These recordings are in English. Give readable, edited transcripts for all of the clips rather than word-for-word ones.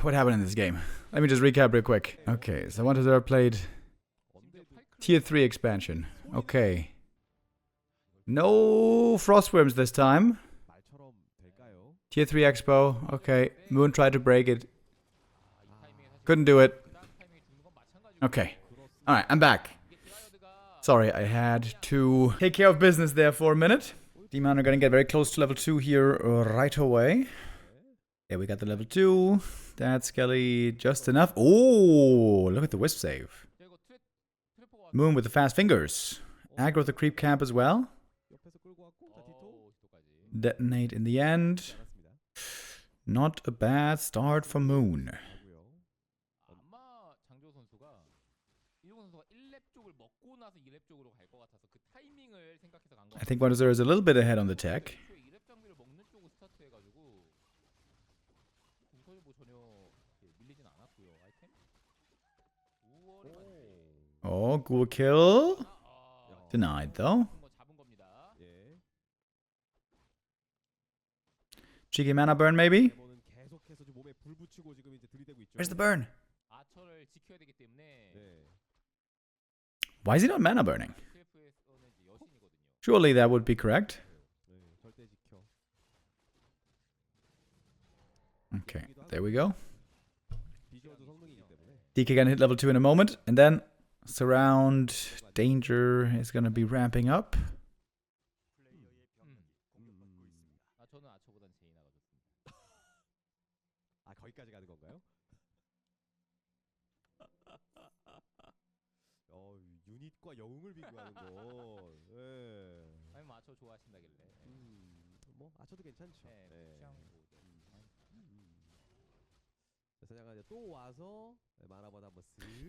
What happened in this game? Let me just recap real quick. Okay, so 1-0 played Tier 3 expansion. Okay. No Frostworms this time. Tier 3 Expo. Okay. Moon tried to break it. Couldn't do it. Okay. Alright, I'm back. Sorry, I had to take care of business there for a minute. Demon are gonna get very close to level 2 here right away. Yeah, we got the level 2. That's Skelly just enough. Oh, look at the wisp save. Moon with the fast fingers. Aggro the creep camp as well. Detonate in the end. Not a bad start for Moon. I think 1-0 is a little bit ahead on the tech. Oh, ghoul kill. Denied though. Cheeky mana burn maybe? Where's the burn? Why is he not mana burning? Surely that would be correct. Okay, there we go. DK gonna hit level 2 in a moment, and then surround danger is gonna be ramping up.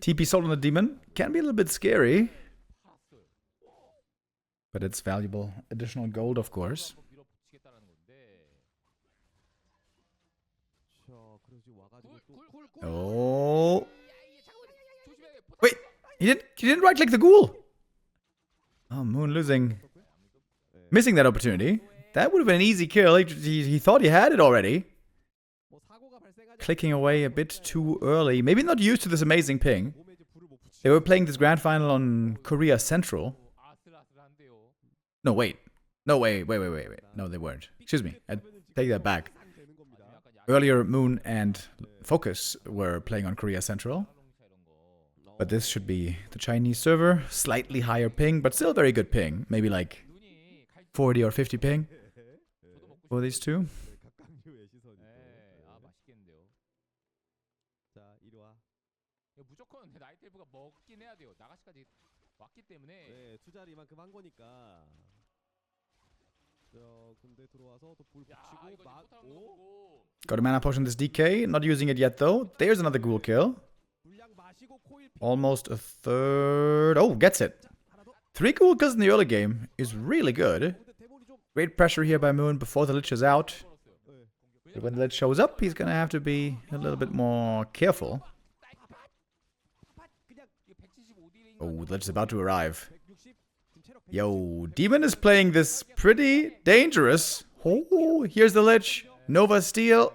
TP Soul on the Demon can be a little bit scary, but it's valuable additional gold, of course. Oh, wait, he didn't right click the ghoul. Oh, Moon missing that opportunity. That would have been an easy kill. He thought he had it already. Clicking away a bit too early. Maybe not used to this amazing ping. They were playing this grand final on Korea Central. No, wait. No, wait. No, they weren't. Excuse me. I take that back. Earlier, Moon and Focus were playing on Korea Central. But this should be the Chinese server. Slightly higher ping, but still very good ping. Maybe like 40 or 50 ping for these two. Got a mana potion this DK. Not using it yet though. There's another ghoul kill. Almost a third. Oh, gets it. 3 ghoul kills in the early game is really good. Great pressure here by Moon before the Lich is out. But when the Lich shows up, he's gonna have to be a little bit more careful. Oh, the Lich is about to arrive. Yo, Demon is playing this pretty dangerous. Oh, here's the Lich. Nova Steel.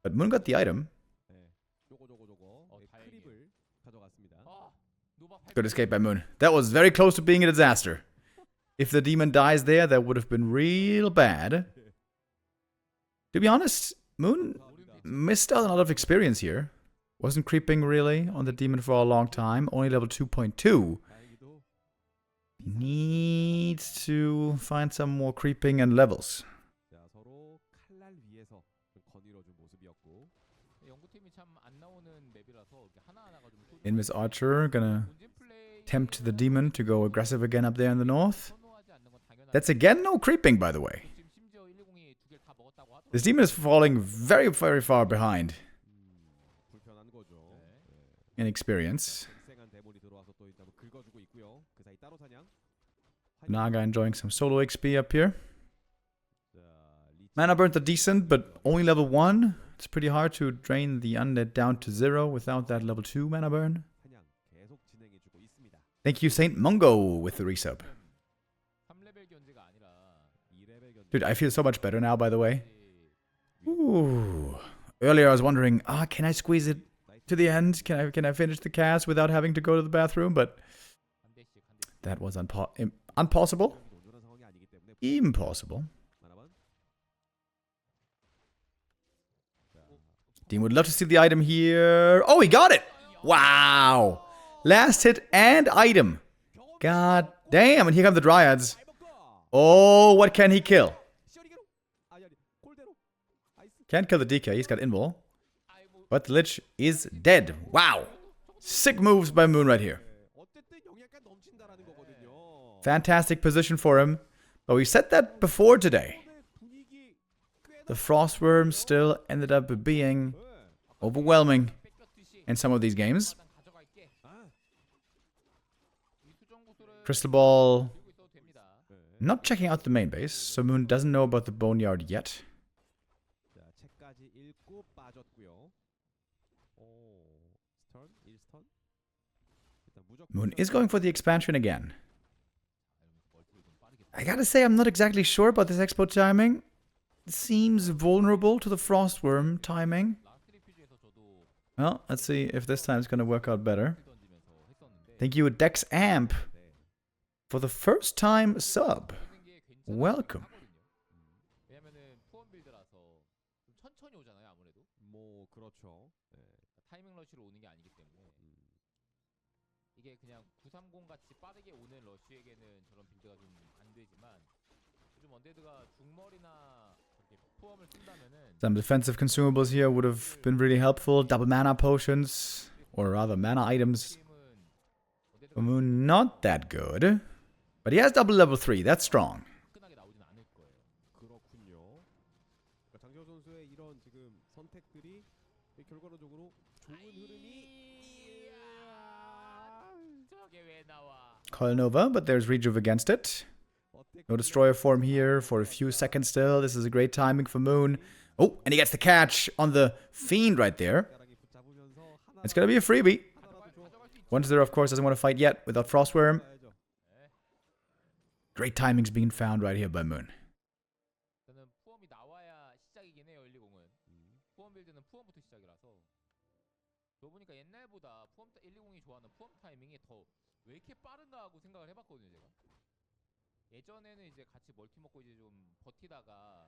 But Moon got the item. Good escape by Moon. That was very close to being a disaster. If the Demon dies there, that would have been real bad. To be honest, Moon missed out a lot of experience here. Wasn't creeping really on the Demon for a long time. Only level 2.2. Needs to find some more creeping and levels. Invis Archer gonna tempt the Demon to go aggressive again up there in the north. That's again no creeping, by the way. This Demon is falling very, very far behind in experience. Naga enjoying some solo XP up here. Mana burns are decent, but only level 1. It's pretty hard to drain the undead down to 0 without that level 2 mana burn. Thank you, Saint Mungo, with the resub. Dude, I feel so much better now, by the way. Ooh. Earlier I was wondering, can I squeeze it to the end? Can I finish the cast without having to go to the bathroom? But that was impossible. Impossible. Dean would love to see the item here. Oh, he got it! Wow! Last hit and item. God damn, and here come the Dryads. Oh, what can he kill? Can't kill the DK, he's got invul. But the Lich is dead. Wow! Sick moves by Moon right here. Fantastic position for him. But we said that before today. The Frostworm still ended up being overwhelming in some of these games. Crystal Ball not checking out the main base, so Moon doesn't know about the Boneyard yet. Moon is going for the expansion again. I gotta say, I'm not exactly sure about this expo timing. It seems vulnerable to the Frostworm timing. Well, let's see if this time it's gonna work out better. Thank you, Dex Amp, for the first time sub. Welcome. Some defensive consumables here would have been really helpful. Double mana potions, or rather mana items. For Moon, not that good. But he has double level 3, that's strong. Coil Nova, but there's Rejuve against it. No Destroyer form here for a few seconds still. This is a great timing for Moon. Oh, and he gets the catch on the Fiend right there. It's going to be a freebie. 1-0, of course, doesn't want to fight yet without Frostworm. Great timing's being found right here by Moon.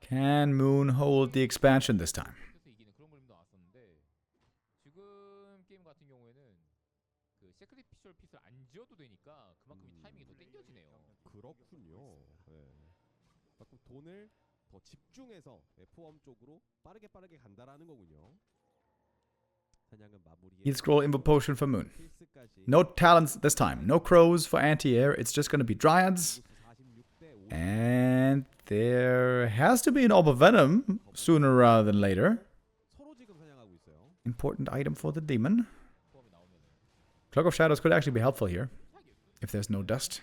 Can Moon hold the expansion this time? He'll scroll Invo Potion for Moon. No talents this time. No crows for anti-air. It's just going to be Dryads. And there has to be an Orb of Venom sooner rather than later. Important item for the demon. Cloak of Shadows could actually be helpful here, if there's no dust.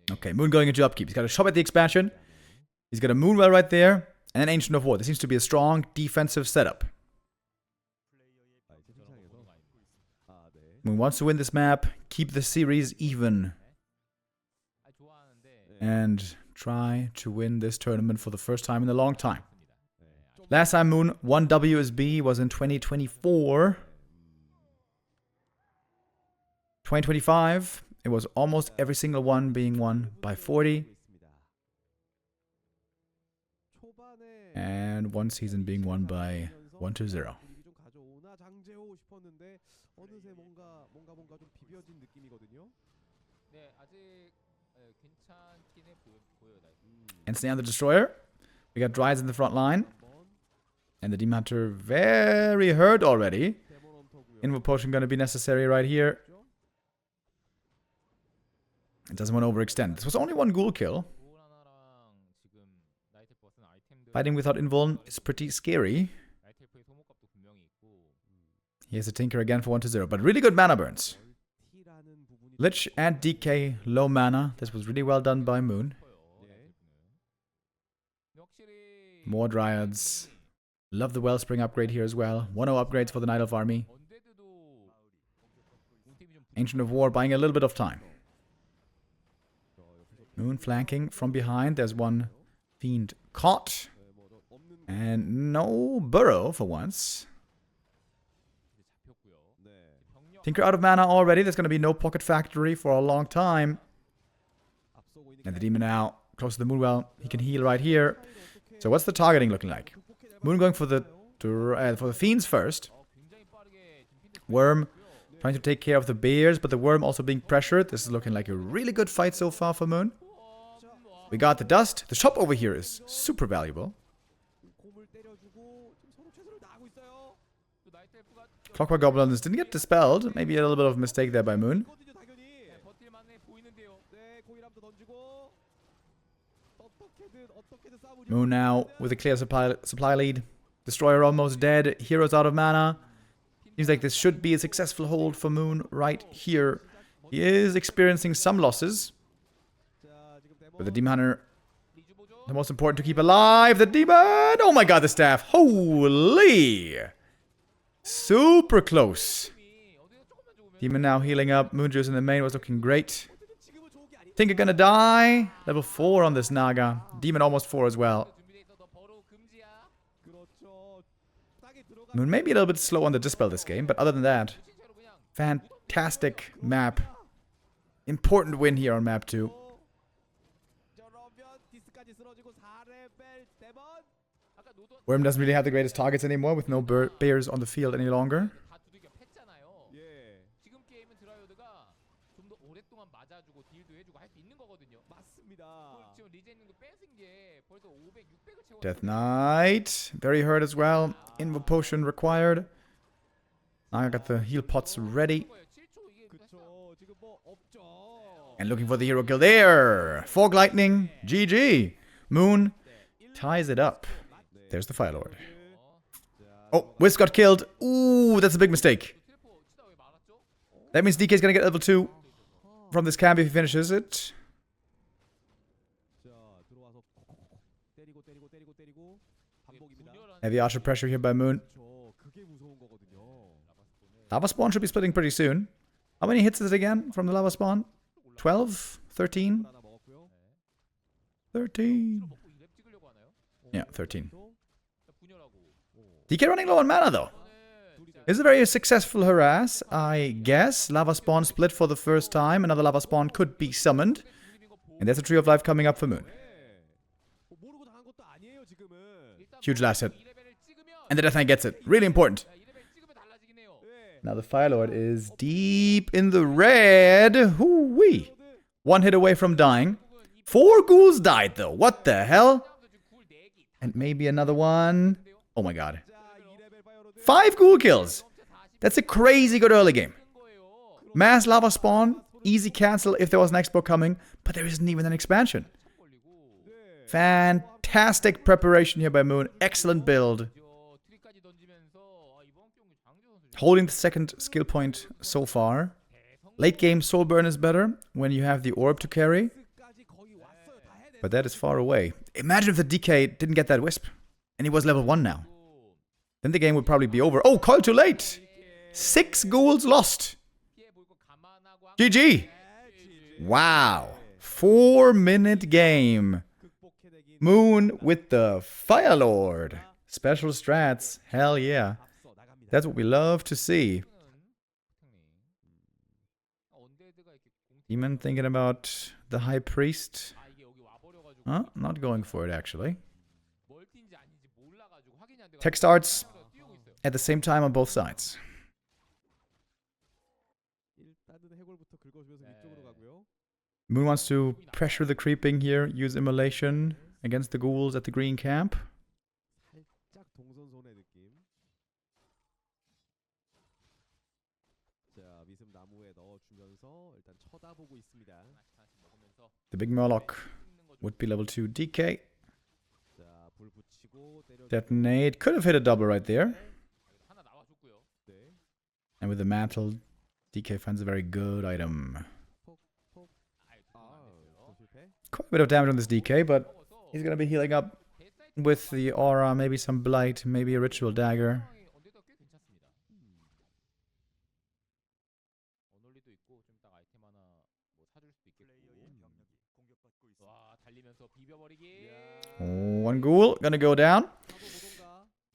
Okay, Moon going into upkeep. He's got a shop at the expansion. He's got a Moonwell right there. And an Ancient of War. This seems to be a strong defensive setup. Moon wants to win this map, keep the series even, and try to win this tournament for the first time in a long time. Last time Moon won WSB was in 2024. 2025, it was almost every single one being won by 40. And one season being won by 1-0. Instantly on the Destroyer. We got Dryads in the front line. And the Demon Hunter very hurt already. Invo Potion going to be necessary right here. It doesn't want to overextend. This was only one ghoul kill. Fighting without Invuln is pretty scary. He has a Tinker again for 1-0, but really good mana burns. Lich and DK, low mana. This was really well done by Moon. More Dryads. Love the Wellspring upgrade here as well. 1-0 upgrades for the Night Elf army. Ancient of War buying a little bit of time. Moon flanking from behind. There's one Fiend caught. And no burrow for once. Tinker out of mana already. There's going to be no pocket factory for a long time. And the demon now close to the Moonwell. He can heal right here. So what's the targeting looking like? Moon going for the fiends first. Worm trying to take care of the bears, but the worm also being pressured. This is looking like a really good fight so far for Moon. We got the dust. The shop over here is super valuable. Clockwork Goblins didn't get dispelled. Maybe a little bit of a mistake there by Moon. Moon now with a clear supply lead. Destroyer almost dead. Hero's out of mana. Seems like this should be a successful hold for Moon right here. He is experiencing some losses. But the Demon Hunter, the most important to keep alive. The Demon! Oh my god, the staff. Holy! Super close. Demon now healing up. Moon Juice in the main was looking great. Tinker gonna die. Level 4 on this Naga. Demon almost 4 as well. Moon may be a little bit slow on the dispel this game, but other than that, fantastic map. Important win here on map 2. Worm doesn't really have the greatest targets anymore with no bears on the field any longer. Death Knight, very hurt as well. Invo potion required. Now I got the heal pots ready. And looking for the hero kill there. Fog Lightning, GG. Moon ties it up. There's the Fire Lord. Oh, Wisp got killed. Ooh, that's a big mistake. That means DK is going to get level 2 from this camp if he finishes it. Heavy archer pressure here by Moon. Lava Spawn should be splitting pretty soon. How many hits is it again from the Lava Spawn? 12? 13? 13. Yeah, 13. DK running low on mana though. Is a very successful harass, I guess. Lava Spawn split for the first time. Another Lava Spawn could be summoned. And there's a Tree of Life coming up for Moon. Huge last hit. And the Death Knight gets it. Really important. Now the Fire Lord is deep in the red. Hoo-wee. 1 hit away from dying. 4 ghouls died though. What the hell? And maybe another one. Oh my god. 5 ghoul kills. That's a crazy good early game. Mass Lava Spawn. Easy cancel if there was an expo coming. But there isn't even an expansion. Fantastic preparation here by Moon. Excellent build. Holding the second skill point so far. Late game Soul Burn is better when you have the orb to carry. But that is far away. Imagine if the DK didn't get that Wisp. And he was level 1 now. Then the game would probably be over. Oh, coil too late! 6 ghouls lost. GG! Wow. 4-minute game. Moon with the Fire Lord. Special strats. Hell yeah. That's what we love to see. Demon thinking about the High Priest. Huh? Not going for it, actually. Tech starts at the same time on both sides. Moon wants to pressure the creeping here, use Immolation against the ghouls at the green camp. The big Murloc would be level 2 DK. Detonate. Could have hit a double right there. And with the mantle, DK finds a very good item. Quite a bit of damage on this DK, but he's going to be healing up with the aura, maybe some blight, maybe a ritual dagger. one ghoul gonna go down.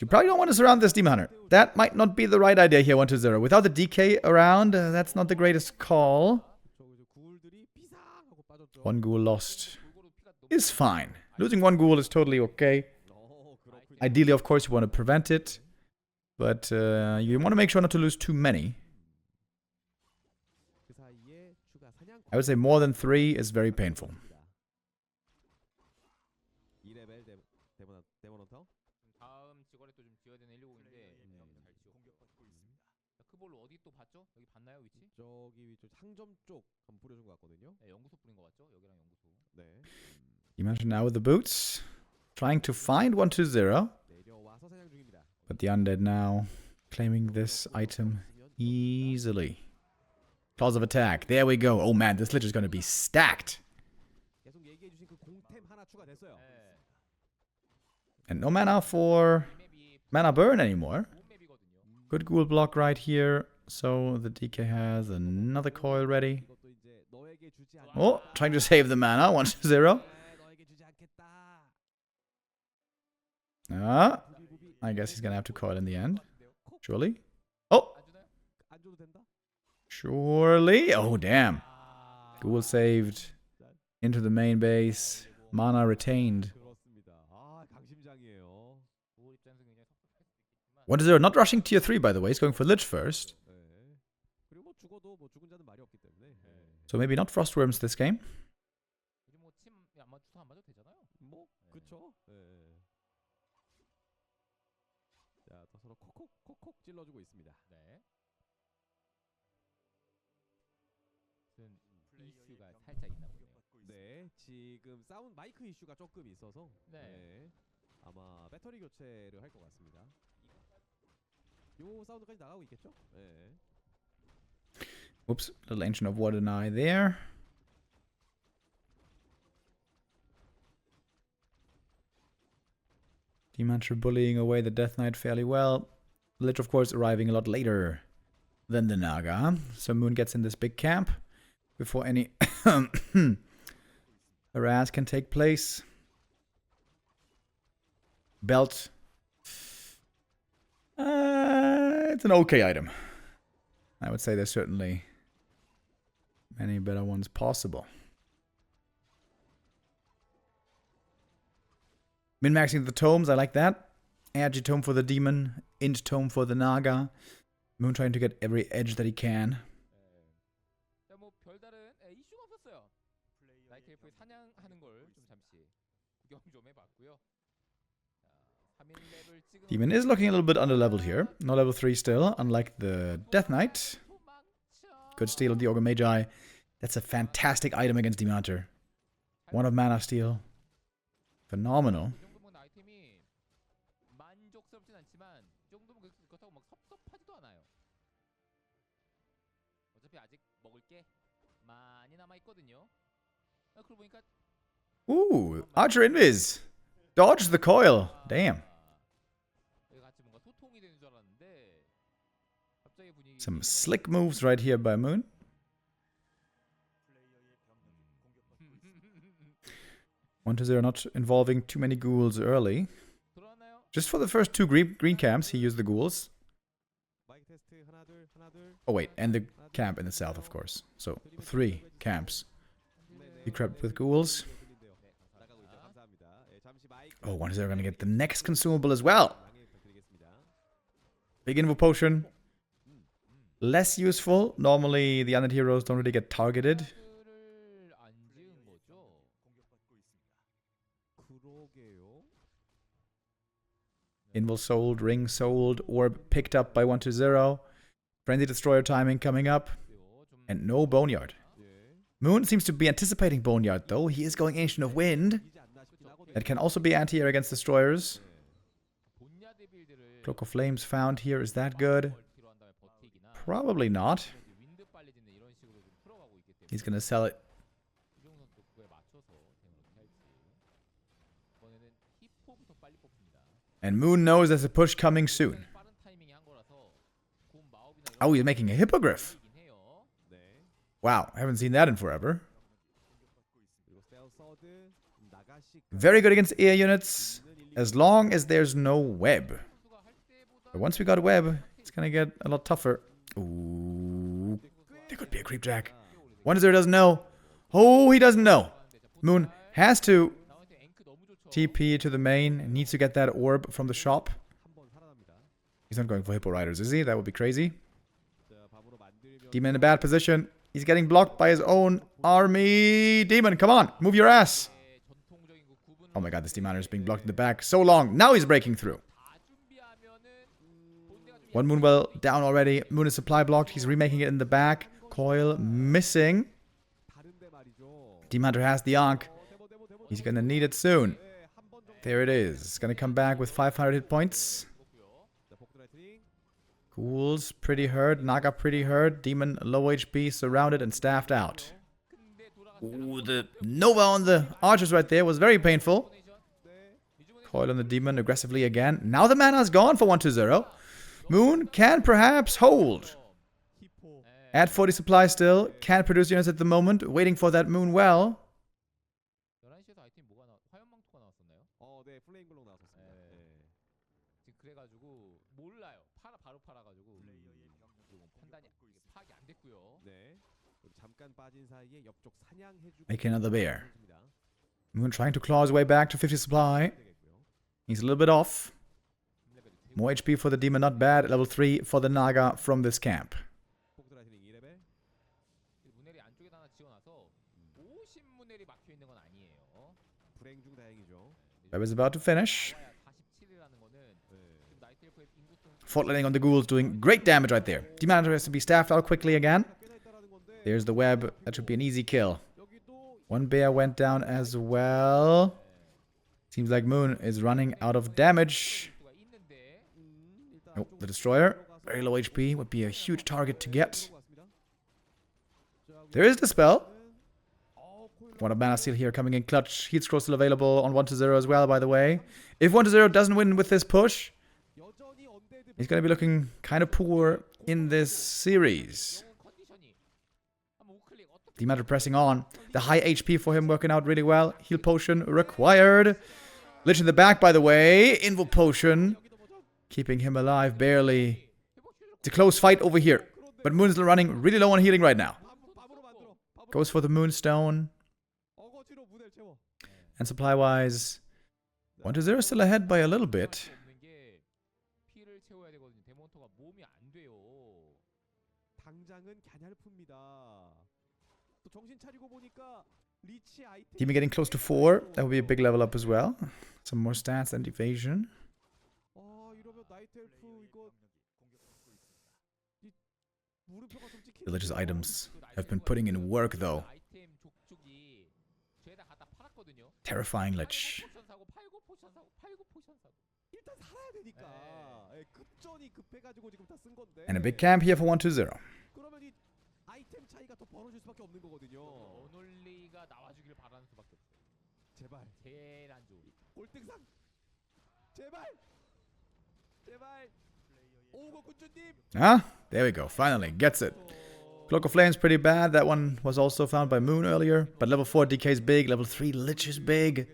You probably don't want to surround this Demon Hunter. That might not be the right idea here, 1-0. Without the DK around, that's not the greatest call. One ghoul lost is fine. Losing one ghoul is totally okay. Ideally, of course, you want to prevent it. But you want to make sure not to lose too many. I would say more than 3 is very painful. You mentioned now with the boots. Trying to find 1-2-0. But the undead now claiming this item easily. Claws of attack. There we go. Oh man, this lich is going to be stacked. And no mana for mana burn anymore. Good ghoul block right here. So the DK has another coil ready. Oh, trying to save the mana. 1-0. I guess he's gonna have to coil in the end. Surely. Oh! Surely. Oh, damn. Ghoul saved. Into the main base. Mana retained. 1-0. Not rushing tier 3, by the way. He's going for Lich first. So maybe not Frostworms this game. 지금 사운드 마이크 이슈가 조금 있어서 아마 배터리 교체를 할 것 같습니다. 요 사운드까지 나가고 있겠죠? Whoops, little Ancient of What and I there. Demancher bullying away the Death Knight fairly well. Lich, of course, arriving a lot later than the Naga. So Moon gets in this big camp before any harass can take place. Belt. It's an okay item. I would say there's certainly many better ones possible. Min-maxing the tomes, I like that. Agi tome for the demon, int tome for the Naga. Moon trying to get every edge that he can. Demon is looking a little bit underleveled here. No level 3 still, unlike the Death Knight. Good steal of the Ogre Magi. That's a fantastic item against Demon Hunter. 1 of mana steal. Phenomenal. Ooh, Archer Invis. Dodge the coil. Damn. Some slick moves right here by Moon. One to 0, not involving too many ghouls early. Just for the first 2 green camps, he used the ghouls. Oh wait, and the camp in the south, of course. So 3 camps. He crept with ghouls. Oh, 1-0 gonna get the next consumable as well. Big Invo Potion. Less useful. Normally, the undead heroes don't really get targeted. Invo sold, ring sold, orb picked up by 1-0. Frenzy Destroyer timing coming up. And no Boneyard. Moon seems to be anticipating Boneyard, though. He is going Ancient of Wind. That can also be anti-air against Destroyers. Cloak of Flames found here. Is that good? Probably not. He's going to sell it. And Moon knows there's a push coming soon. Oh, he's making a Hippogriff. Wow, I haven't seen that in forever. Very good against Eer units. as long as there's no web. But once we got a web, it's gonna get a lot tougher. Ooh, there could be a creep jack. 1-0 doesn't know. Oh, he doesn't know. Moon has to TP to the main and needs to get that orb from the shop. He's not going for Hippo Riders, is he? That would be crazy. Demon in a bad position. He's getting blocked by his own army. Demon, come on. Move your ass. Oh my god, this Demoner is being blocked in the back so long. Now he's breaking through. One Moonwell down already. Moon is supply blocked. He's remaking it in the back. Coil missing. Demon Hunter has the Ankh. He's gonna need it soon. There it is. It's gonna come back with 500 hit points. Ghouls pretty hurt. Naga pretty hurt. Demon low HP, surrounded and staffed out. Ooh, the Nova on the archers right there was very painful. Coil on the Demon aggressively again. Now the mana's gone for 1-2-0. Moon can perhaps hold. At 40 supply still. Can't produce units at the moment. Waiting for that Moon well. Making another bear. Moon trying to claw his way back to 50 supply. He's a little bit off. More HP for the Demon, not bad. Level 3 for the Naga from this camp. Web is about to finish. Fort landing on the ghouls, doing great damage right there. Demon Hunter has to be staffed out quickly again. There's the web. That should be an easy kill. One bear went down as well. Seems like Moon is running out of damage. Oh, the Destroyer. Very low HP. Would be a huge target to get. There is the spell. One of Mana Steel here coming in clutch. Heat Scroll still available on 1-0 as well, by the way. If 1-0 doesn't win with this push, he's going to be looking kind of poor in this series. Demeter pressing on. The high HP for him working out really well. Heal potion required. Lich in the back, by the way. Invo potion. Keeping him alive, barely. It's a close fight over here. But Moon is still running really low on healing right now. Goes for the Moonstone. And supply-wise, 1-0 still ahead by a little bit. Demon getting close to 4. That would be a big level up as well. Some more stats and evasion. Religious items have been putting in work though. Terrifying Lich. And a big camp here for 1-2-0. Ah, there we go. Finally, gets it. Cloak of Flame's pretty bad. That one was also found by Moon earlier. But level 4 DK is big. Level 3 Lich is big.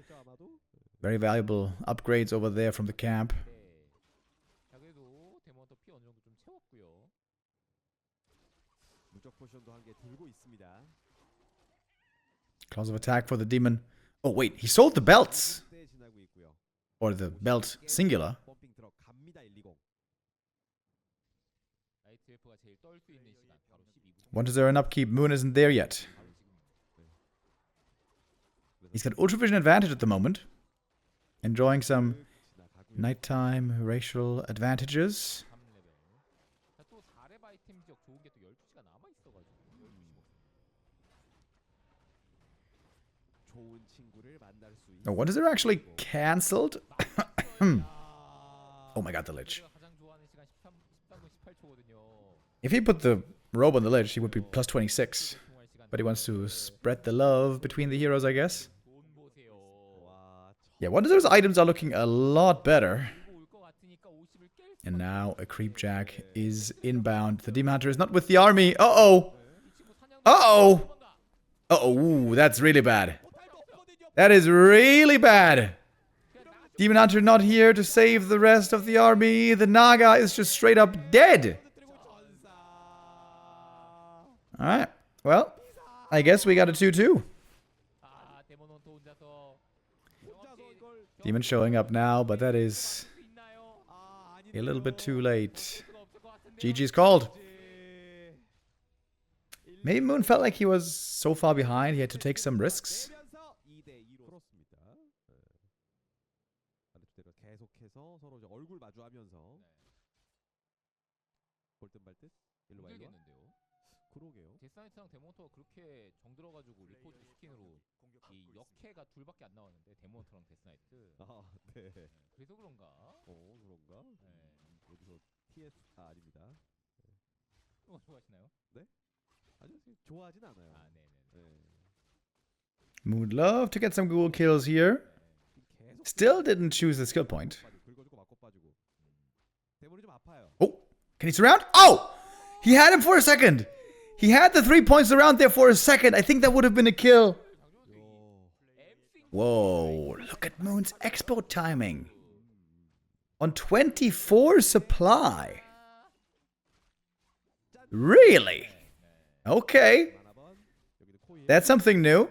Very valuable upgrades over there from the camp. Claws of attack for the Demon. Oh wait, he sold the belts. Or the belt singular. 1-0 in upkeep. Moon isn't there yet. He's got Ultra Vision advantage at the moment. Enjoying some nighttime racial advantages. Oh, 1-0 actually cancelled? Oh my god, the Lich. If he put the robe on the Lich, he would be plus 26. But he wants to spread the love between the heroes, I guess. Yeah, 1-0's items are looking a lot better. And now a Creepjack is inbound. The Demon Hunter is not with the army. Uh-oh! Uh-oh! Uh-oh, ooh, that's really bad. That is really bad. Demon Hunter not here to save the rest of the army. The Naga is just straight up dead. Alright. Well, I guess we got a 2-2. Demon showing up now, but that is a little bit too late. GG's called. Maybe Moon felt like he was so far behind, he had to take some risks. 데스나이트랑 데몬터가 그렇게 정들어가지고 리포트 스킨으로 이 역해가 둘밖에 안 나왔는데 데몬터랑 데스나이트. 아, 네. 그래서 그런가? 그런가? 여기서 TS 아닙니다. 좋아하시나요? 네? 아니요, 좋아하진 않아요. 아, 네네. Moon would love to get some Ghoul kills here. Still didn't choose the skill point. Oh, can he surround? Oh! He had him for a second! He had the 3 points around there for a second. I think that would have been a kill. Whoa, look at Moon's expo timing. On 24 supply. Really? Okay. That's something new.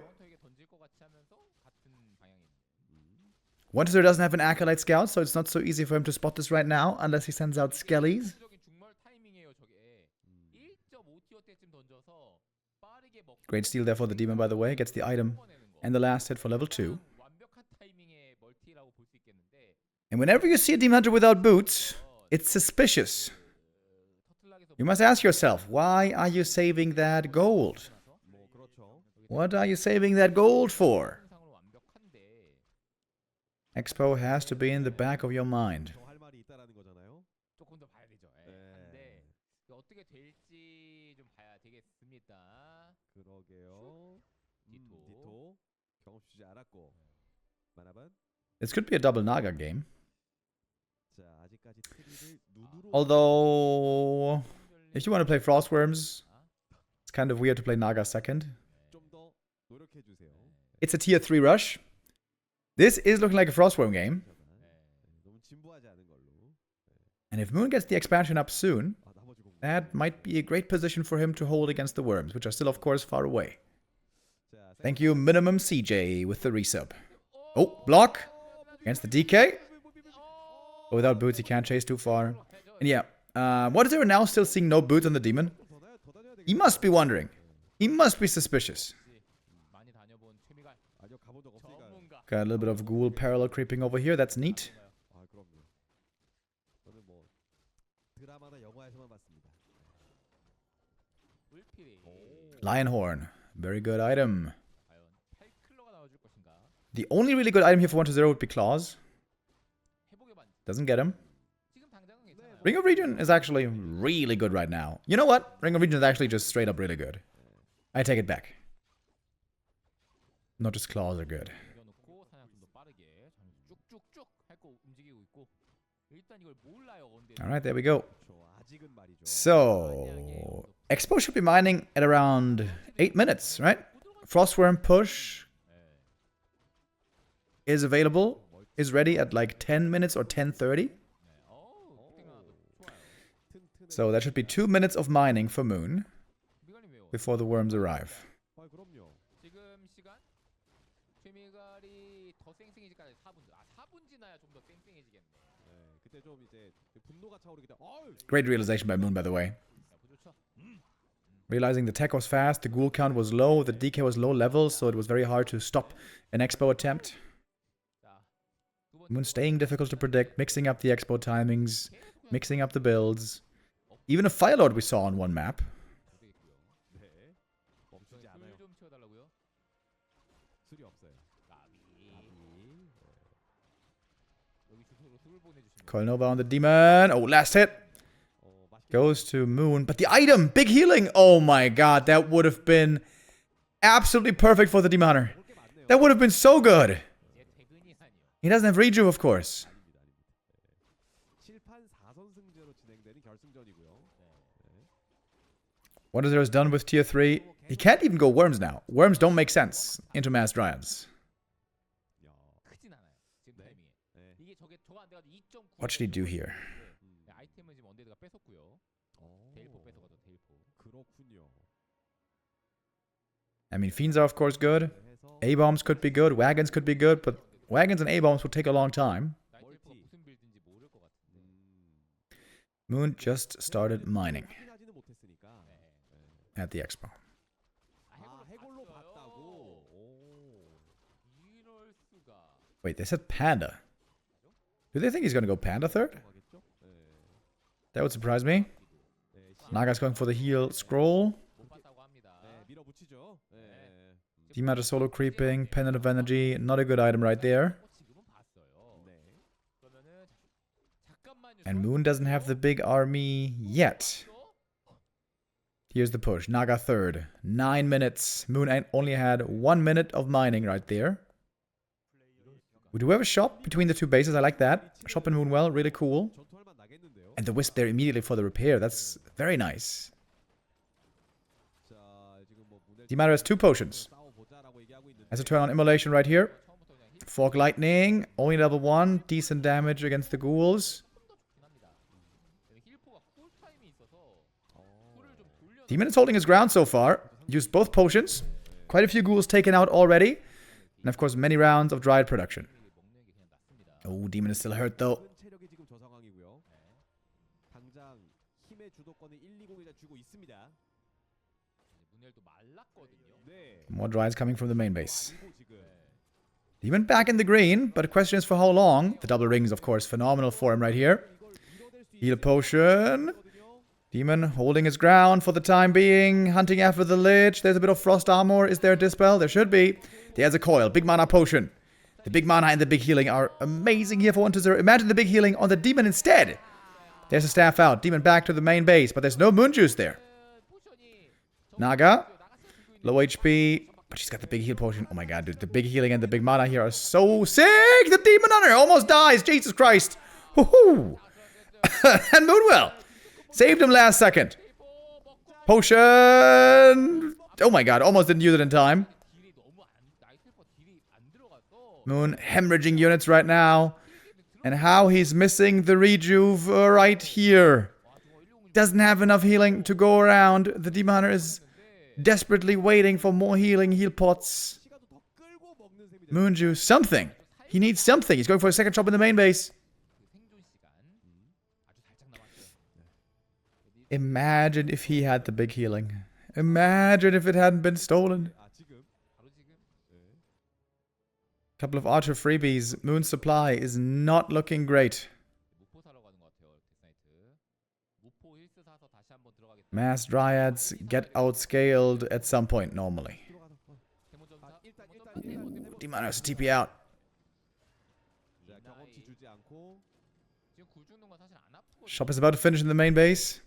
Wonder doesn't have an Acolyte Scout, so it's not so easy for him to spot this right now, unless he sends out Skellies. Great steal there for the Demon, by the way. Gets the item and the last hit for level 2. And whenever you see a Demon Hunter without boots, it's suspicious. You must ask yourself, why are you saving that gold? What are you saving that gold for? Expo has to be in the back of your mind. This could be a double Naga game. Although, if you want to play Frostworms, it's kind of weird to play Naga second. It's a tier 3 rush. This is looking like a Frostworm game. And if Moon gets the expansion up soon, that might be a great position for him to hold against the Worms, which are still, of course, far away. Thank you, Minimum CJ, with the resub. Oh, block against the DK. But without boots, he can't chase too far. And yeah, what is there now still seeing no boots on the Demon? He must be wondering. He must be suspicious. Got a little bit of Ghoul parallel creeping over here. That's neat. Lionhorn. Very good item. The only really good item here for 1-0 would be Claws. Doesn't get him. Ring of Region is actually really good right now. You know what? Ring of Region is actually just straight up really good. I take it back. Not just Claws are good. Alright, there we go. So, Expo should be mining at around 8 minutes, right? Frostworm push is available, is ready at like 10 minutes or 10:30. So that should be 2 minutes of mining for Moon before the worms arrive. Great realization by Moon, by the way. Realizing the tech was fast, the ghoul count was low, the DK was low level, so it was very hard to stop an Expo attempt. Moon staying difficult to predict, mixing up the Expo timings, mixing up the builds. Even a Fire Lord we saw on one map. Coil Nova on the Demon. Oh, last hit. Goes to Moon. But the item! Big healing! Oh my god, that would have been absolutely perfect for the Demon Hunter. That would have been so good. He doesn't have Reju, of course. What is there done with tier 3? He can't even go Worms now. Worms don't make sense into Mass Dryads. What should he do here? 아이템은 지금 언데드가 뺏었고요. 데일포 뺏어가죠. 데일포. 그렇군요. I mean, fiends are of course good. A-bombs could be good. Wagons could be good. But wagons and A-bombs would take a long time. 나이테일포가 무슨 빌드인지 모를 것 같은데. Moon just started mining 확인하지는 못했으니까. at the expo. 아, 해골로 봤다고. 오. 이럴 수가. Wait, they said panda. Do they think he's gonna go panda third? 들어가겠죠? 네. That would surprise me. 네, Naga's going for the heal scroll. 못 봤다고 합니다. 네, 밀어붙이죠. 네. Demata solo creeping. Pendant of energy. Not a good item right there. 지금은 봤어요. 네. 그러면은 잠깐만요. And Moon doesn't have the big army yet. Here's the push. Naga third. 9 minutes. Moon only had 1 minute of mining right there. We do have a shop between the two bases. I like that. Shop and Moonwell. Really cool. 전투할 만 나겠는데요. And the wisp there immediately for the repair. That's very nice. 자, 지금 뭐 문el Demata has 2 potions. 싸워보자라고 얘기하고 있는데. Has a turn on immolation right here. Fog lightning. Only level 1. Decent damage against the ghouls. 힐포가 쿨타임이 있어서 쿨을 좀 돌려. Demon is holding his ground so far. Used both potions. Quite a few ghouls taken out already. And of course many rounds of Dryad production. 먹는 게 그냥 낫습니다. Oh, Demon is still hurt though. 큰 체력이 지금 저 상황이고요. 당장 힘의 주도권을 120에 주고 있습니다. 문엘도 말랐거든요. 네. More Dryads coming from the main base. 아니고 지금. Demon back in the green, but the question is for how long? The double rings, of course, phenomenal for him right here. Heal potion. Demon holding his ground for the time being, hunting after the Lich. There's a bit of frost armor. Is there a dispel? There should be. There's a coil. Big mana potion. The big mana and the big healing are amazing here for 1-0. Imagine the big healing on the Demon instead. There's a staff out. Demon back to the main base, but there's no moon juice there. Naga. Low HP. But she's got the big heal potion. Oh my god, dude. The big healing and the big mana here are so sick. The Demon Hunter almost dies. Jesus Christ. Woohoo. And Moonwell. Saved him last second. Potion. Oh my god, almost didn't use it in time. Moon hemorrhaging units right now. And how he's missing the rejuve right here. Doesn't have enough healing to go around. The Demon Hunter is desperately waiting for more healing heal pots. Moon juice, something. He needs something. He's going for a second shop in the main base. Imagine if he had the big healing. Imagine if it hadn't been stolen. Couple of Archer freebies. Moon supply is not looking great. Mass Dryads get outscaled at some point normally. Demon has to TP out. Shop is about to finish in the main base.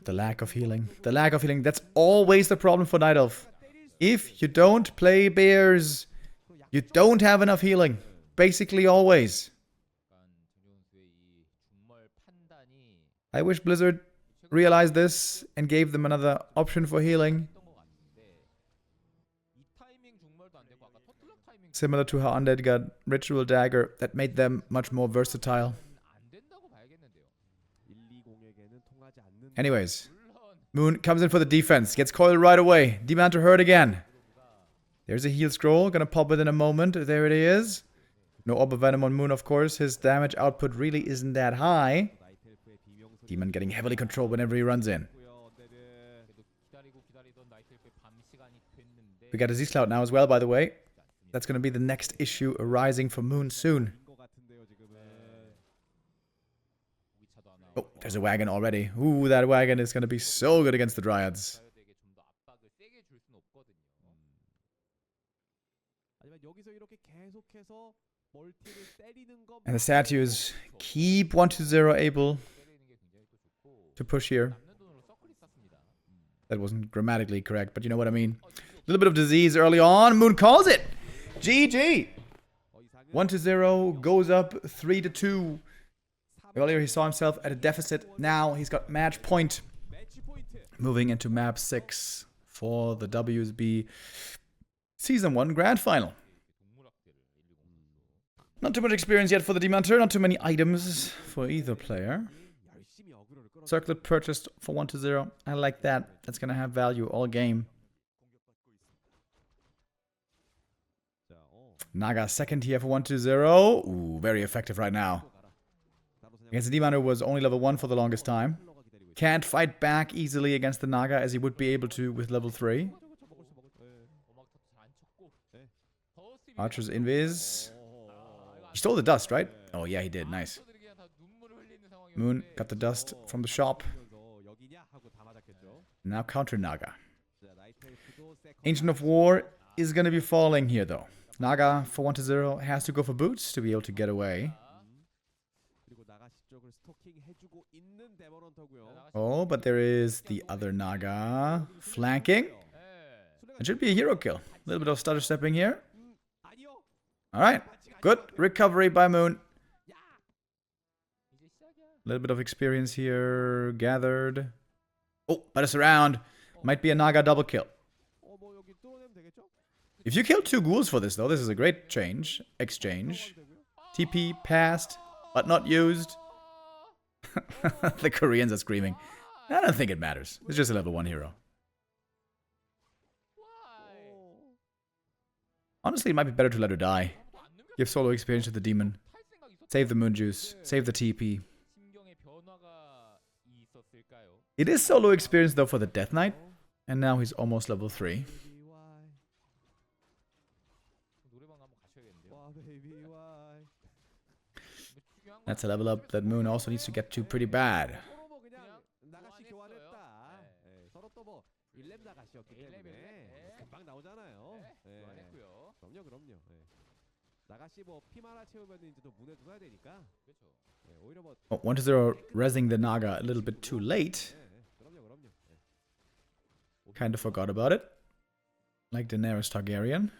The lack of healing. The lack of healing. That's always the problem for Night Elf. If you don't play bears, you don't have enough healing. Basically always. I wish Blizzard realized this and gave them another option for healing. Similar to how Undead got Ritual Dagger, that made them much more versatile. Anyways, Moon comes in for the defense, gets coiled right away. Demon Hunter hurt again. There's a heal scroll, gonna pop it in a moment. There it is. No Orb of Venom on Moon, of course. His damage output really isn't that high. Demon getting heavily controlled whenever he runs in. We got a Z-Cloud now as well, by the way. That's gonna be the next issue arising for Moon soon. Oh, there's a wagon already. Ooh, that wagon is gonna be so good against the Dryads. And the statues keep 1-0 able to push here. That wasn't grammatically correct, but you know what I mean. A little bit of disease early on. Moon calls it. GG. 1-0 goes up 3-2. Earlier he saw himself at a deficit. Now he's got match point. Moving into map 6. for the WSB Season 1 Grand Final. Not too much experience yet for the Demon Hunter, not too many items for either player. Circlet purchased for 1-0. I like that. That's gonna have value all game. Naga second here for 1-0. Ooh, very effective right now. Against the Demon Hunter was only level 1 for the longest time. Can't fight back easily against the Naga as he would be able to with level 3. Archer's invis. He stole the dust, right? Oh yeah, he did. Nice. Moon got the dust from the shop. Now counter Naga. Ancient of War is going to be falling here though. Naga for 1-0 has to go for boots to be able to get away. Oh, but there is the other Naga flanking. It should be a hero kill. A little bit of stutter stepping here. Alright, good recovery by Moon. A little bit of experience here gathered. Oh, but it's around. Might be a Naga double kill. If you kill 2 ghouls for this though, this is a great exchange. TP passed, but not used. The Koreans are screaming. I don't think it matters. It's just a level 1 hero. Honestly, it might be better to let her die. Give solo experience to the demon. Save the moon juice. Save the TP. It is solo experience though for the Death Knight. And now he's almost level 3. That's a level up that Moon also needs to get to pretty bad. Oh, 1-0 rezzing the Naga a little bit too late. Kind of forgot about it. Like Daenerys Targaryen.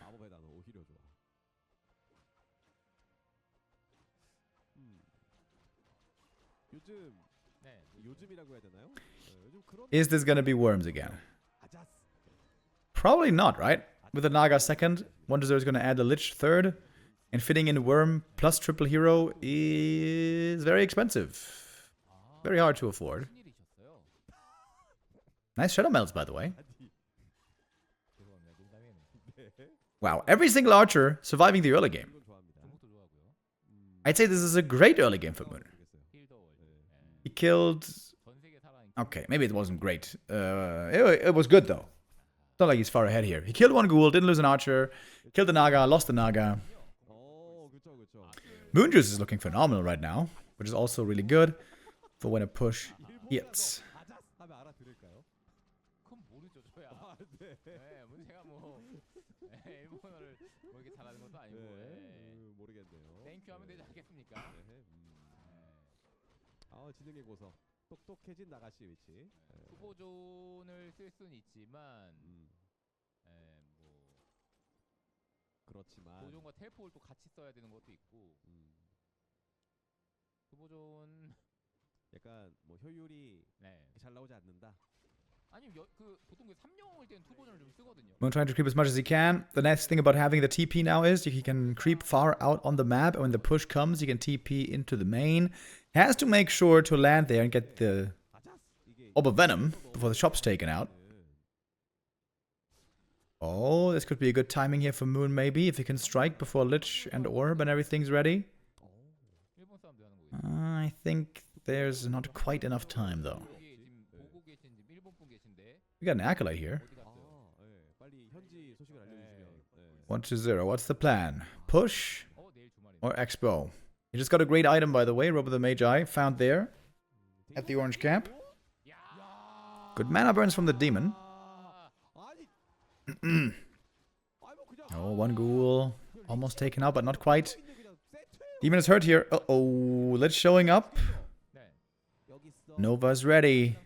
Is this gonna be Worms again? Probably not, right? With the Naga second, 1-0 is gonna add the Lich third. And fitting in Worm plus triple hero is very expensive. Very hard to afford. Nice Shadow Melts, by the way. Wow, every single archer surviving the early game. I'd say this is a great early game for Moon. He killed... Okay, maybe it wasn't great. It was good, though. It's not like he's far ahead here. He killed 1 ghoul, didn't lose an archer. Killed the Naga, lost the Naga. Moon Juice is looking phenomenal right now, which is also really good for when a push hits. 똑똑해진 나가시 위치. 후보존을 쓸 수는 있지만 그렇지만 보존과 텔포를 또 같이 써야 되는 것도 있고. 후보존 약간 뭐 효율이 잘 나오지 않는다. 아니면 그 보통 그 3영을 땐 후보존을 좀 쓰거든요. Moon trying to creep as much as he can. The nice thing about having the TP now is he can creep far out on the map, and when the push comes, he can TP into the main. Has to make sure to land there and get the Orb of Venom before the shop's taken out. Oh, this could be a good timing here for Moon, maybe, if he can strike before Lich and Orb and everything's ready. I think there's not quite enough time, though. We got an Acolyte here. 1-0. What's the plan? Push or Expo? He just got a great item, by the way. Robe of the Magi, found there at the Orange Camp. Good mana burns from the Demon. Oh, 1 ghoul. Almost taken out, but not quite. Demon is hurt here. Uh-oh. Lich showing up. Nova's ready.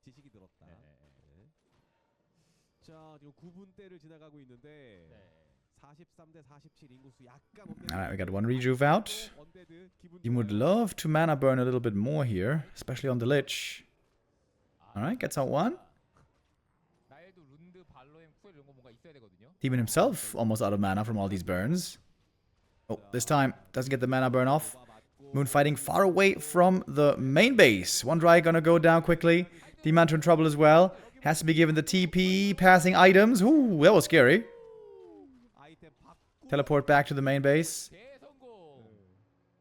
지식이 들었다. 자, 지금 9분 대를 지나가고 있는데 Alright, we got one rejuve out. Team would love to mana burn a little bit more here, especially on the Lich. Alright, gets out one. Demon himself almost out of mana from all these burns. Oh, this time doesn't get the mana burn off. Moon fighting far away from the main base. One Dry gonna go down quickly. Demon in trouble as well. Has to be given the TP, passing items. Ooh, that was scary. Teleport back to the main base.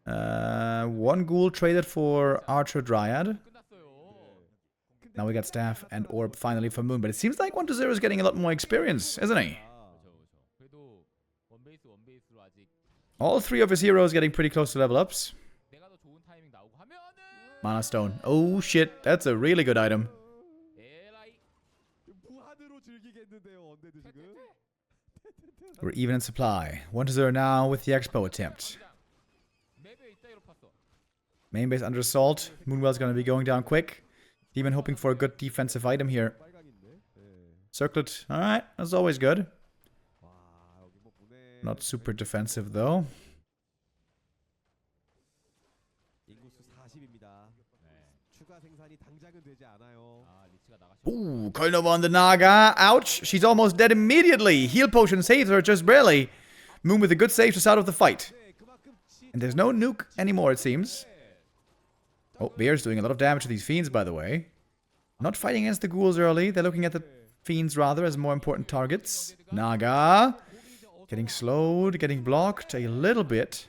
One ghoul traded for Archer Dryad. Now we got Staff and Orb finally for Moon. But it seems like 1-0 is getting a lot more experience, isn't he? All three of his heroes getting pretty close to level ups. Mana Stone. Oh shit, that's a really good item. We're even in supply. 1-0 now with the Expo attempt. Main base under assault. Moonwell's gonna be going down quick. Demon hoping for a good defensive item here. Circlet. Alright, that's always good. Not super defensive though. Ooh, Kölnova on the Naga. Ouch. She's almost dead immediately. Heal potion saves her just barely. Moon with a good save just out of the fight. And there's no nuke anymore, it seems. Oh, Bear's doing a lot of damage to these fiends, by the way. Not fighting against the ghouls early. They're looking at the fiends rather as more important targets. Naga. Getting slowed, getting blocked a little bit.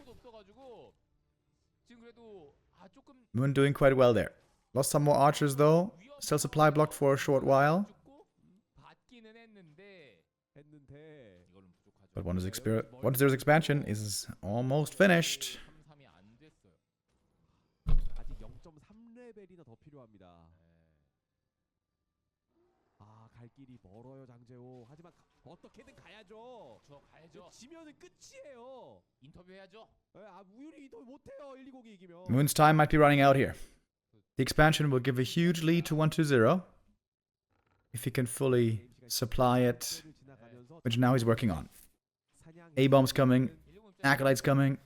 Moon doing quite well there. Lost some more archers though. Still supply blocked for a short while. But 1-0's expansion is almost finished. Moon's time might be running out here. The expansion will give a huge lead to 1-0 if he can fully supply it, which now he's working on. A-bombs coming, Acolytes coming.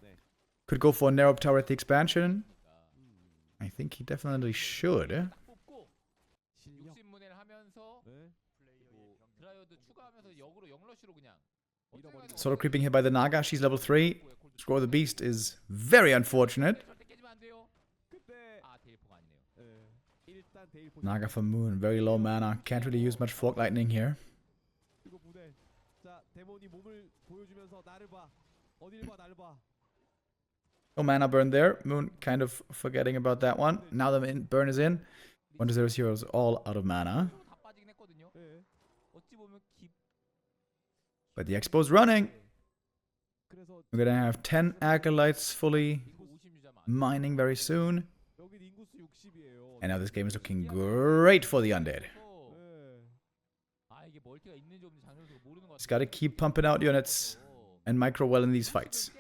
Could go for a narrow tower at the expansion. I think he definitely should. Solo creeping here by the Naga. She's level 3. Score the Beast is very unfortunate. Naga for Moon, very low mana. Can't really use much Fork Lightning here. No mana burn there. Moon kind of forgetting about that one. Now the burn is in. 1-0's heroes all out of mana. But the Expo's running. We're gonna have 10 Acolytes fully mining very soon. And now this game is looking great for the Undead. Just gotta keep pumping out units and micro well in these fights.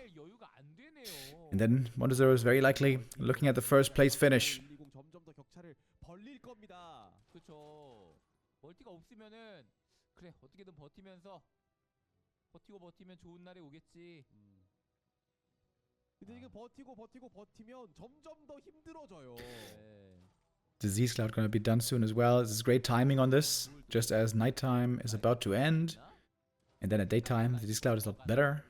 And then 1-0 is very likely looking at the first place finish. Disease Cloud gonna be done soon as well. This is great timing on this, just as nighttime is about to end. And then at daytime, the Disease Cloud is a lot better.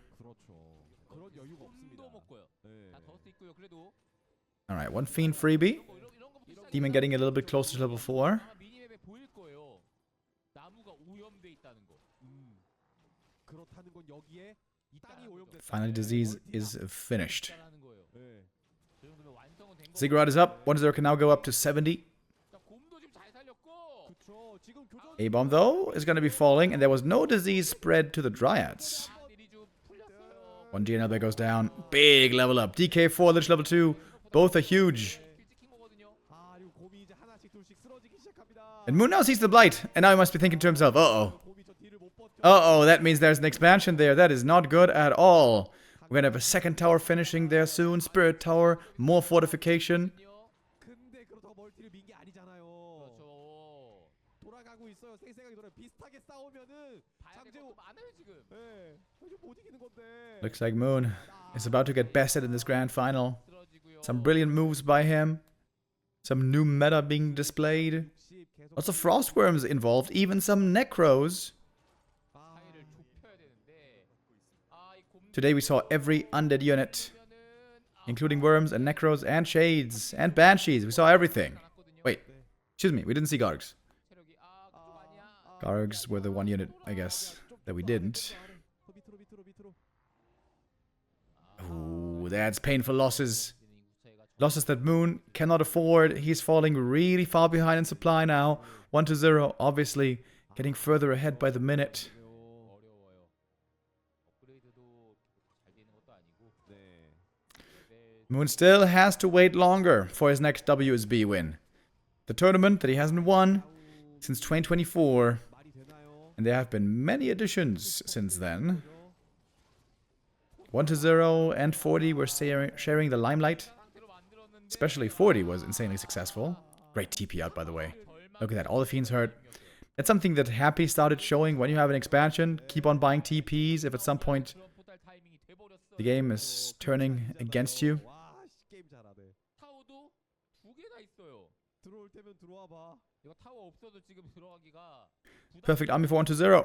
Alright, one Fiend freebie. Demon getting a little bit closer to level 4. Finally, Disease is finished. Ziggurat is up. 1-0 can now go up to 70. A-bomb, though, is going to be falling, and there was no disease spread to the Dryads. 1 GNL there goes down. Big level up. DK4, Lich level 2. Both are huge. And Moon now sees the Blight, and now he must be thinking to himself, uh-oh. Uh-oh, that means there's an expansion there. That is not good at all. We're gonna have a second tower finishing there soon. Spirit Tower, more fortification. 있어요. 생각이 들어요. 비슷하게 싸우면은 봐야 될 장재호 것도 많아요 지금. 예. 이거 못 이기는 건데. Looks like Moon is about to get bested in this grand final. 쓰러지고요. Some brilliant moves by him. Some new meta being displayed. 60 계속 Lots of Frostworms involved. Even some Necros. 사이를 좁혀야 되는데 이 곰 Today we saw every undead unit, 보면은 including Worms and Necros and Shades and Banshees. We saw everything. Wait, excuse me, we didn't see Gargs. 체력이 그쪽 아니야. Gargs were the one unit, I guess, that we didn't. 더 밑으로. Ooh, that's painful losses. Losses that Moon cannot afford. He's falling really far behind in supply now. 1-0, obviously getting further ahead by the minute. 어려워요. 업그레이드도 잘 되는 것도 아니고. 네. Moon still has to wait longer for his next WSB win. The tournament that he hasn't won since 2024. 말이 되나요? And there have been many additions since then. 1-0 and 40 were sharing the limelight. 상태로 만들었는데 Especially 40 was insanely successful. Great TP out, by the way. Look at that, all the fiends hurt. That's something that Happy started showing when you have an expansion. Keep on buying TPs if at some point 드럼 포탈 타이밍이 돼버렸어. the game is turning against you. 와, 게임 잘하네. 타워도 두 개나 있어요. 들어올 때면 들어와 봐. 이거 타워 없어도 지금 들어가기가 Perfect army for 1-0.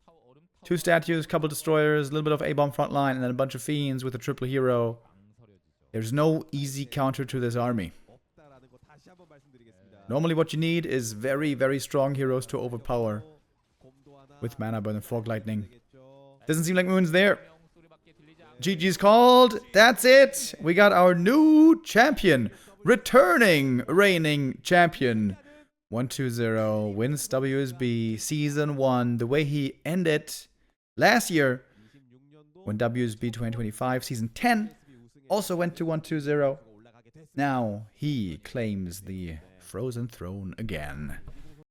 타워 얼음 타워 2 statues, couple destroyers, a little bit of A-bomb frontline, and then a bunch of fiends with a triple hero. 망설여지죠. There's no easy counter to this army. 없다라는 거 다시 한번 말씀드리겠습니다. Normally what you need is very, very strong heroes to overpower 곰도 하나 with mana burn and fog lightning. 되겠죠. Doesn't seem like Moon's there. 명소리밖에 들리지 않고 GG's called. That's it. We got our new champion. Returning reigning champion. 1-0 wins WSB Season 1 the way he ended last year 26년도 when WSB 2025 Season 10 also went to 1-0. 올라가게 됐습니다. Now he claims the Frozen Throne again.